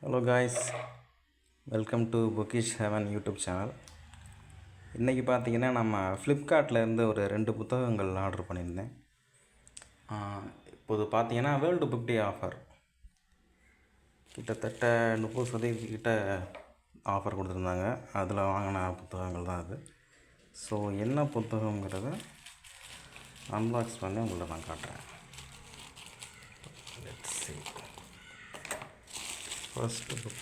Hello guys, welcome to bookish heaven YouTube channel. இன்றைக்கி பார்த்தீங்கன்னா நம்ம ஃப்ளிப்கார்ட்லேருந்து ஒரு 2 புத்தகங்கள் ஆர்டர் பண்ணியிருந்தேன். இப்போது பார்த்தீங்கன்னா வேர்ல்டு புக் டே ஆஃபர் கிட்டத்தட்ட 30% கிட்ட ஆஃபர் கொடுத்துருந்தாங்க. அதில் வாங்கின புத்தகங்கள் தான் அது. ஸோ என்ன புத்தகங்கிறத அன்பாக்ஸ் பண்ணி உங்களை நான் காட்டுறேன். Let's see. First book.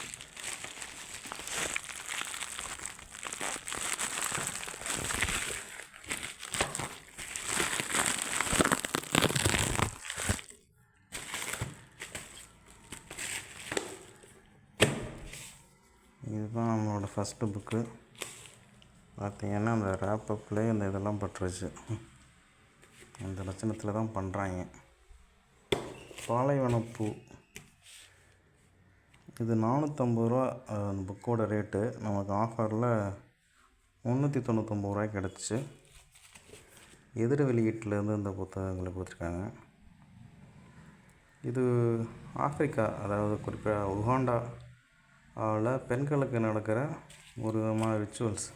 இதுதான் நம்மளோட ஃபஸ்ட்டு புக்கு. பார்த்திங்கன்னா அந்த ரேப்பப்லேயே இந்த இதெல்லாம் பட்டுருச்சு. அந்த லட்சணத்தில் தான் பண்ணுறாங்க. பாலைவனப்பூ. இது 450 ரூபா அந்த புக்கோட ரேட்டு. நமக்கு ஆஃபரில் 399 ரூபாய்க்கு கிடச்சிச்சு. எதிர் வெளியீட்டிலேருந்து இந்த புத்தகங்களை கொடுத்துருக்காங்க. இது ஆஃப்ரிக்கா, அதாவது குறிப்பாக உகாண்டாவில் பெண்களுக்கு நடக்கிற ஒரு விதமான ரிச்சுவல்ஸ்,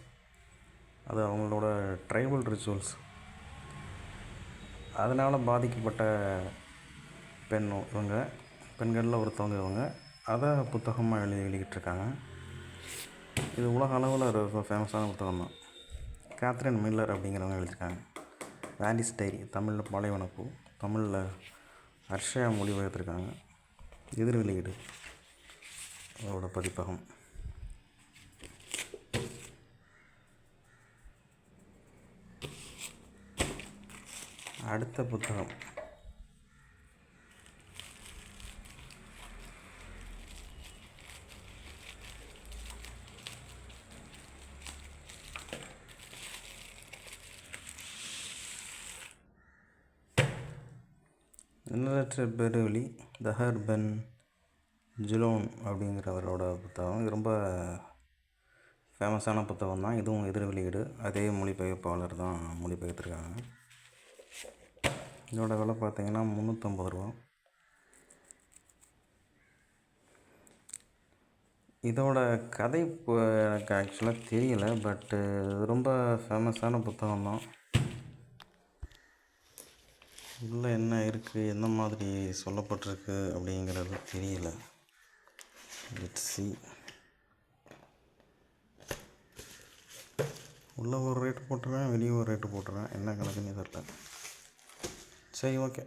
அது அவங்களோட ட்ரைபல் ரிச்சுவல்ஸ், அதனால் பாதிக்கப்பட்ட பெண்களில் ஒருத்தவங்க இவங்க. அதை புத்தகமாக வெளியிட்டிருக்காங்க. இது உலக அளவில் ஒரு ஃபேமஸான புத்தகம் தான். கேத்ரின் மில்லர் அப்படிங்கிறவங்க எழுதியிருக்காங்க. வேலிஸ் டைரி, தமிழில் பாலைவனப்பூ, தமிழில் ஹர்ஷயா மொழிபெயர்த்திருக்காங்க. எதிர் வெளியீடு அதோட பதிப்பகம். அடுத்த புத்தகம் எண்ணற்ற பெருவெளி, தஹர் பென் ஜுலோன் அப்படிங்கிறவரோட புத்தகம். இது ரொம்ப ஃபேமஸான புத்தகம் தான். இதுவும் எதிர் வெளியீடு. அதே மொழிபெயர்ப்பாளர் தான் மொழிபெயர்த்திருக்காங்க. இதோட விலை பார்த்திங்கன்னா 350 ரூபா. இதோட கதை இப்போ எனக்கு ஆக்சுவலாக தெரியல, பட்டு ரொம்ப ஃபேமஸான புத்தகம் தான். உள்ளே என்ன இருக்குது, என்ன மாதிரி சொல்லப்பட்டிருக்கு அப்படிங்கிறது தெரியல. Let's see. உள்ளே ஒரு ரேட்டு போட்டுருவேன், வெளியே ஒரு ரேட்டு போட்டுருவேன். என்ன கணக்குன்னு தெரியல. சரி, ஓகே.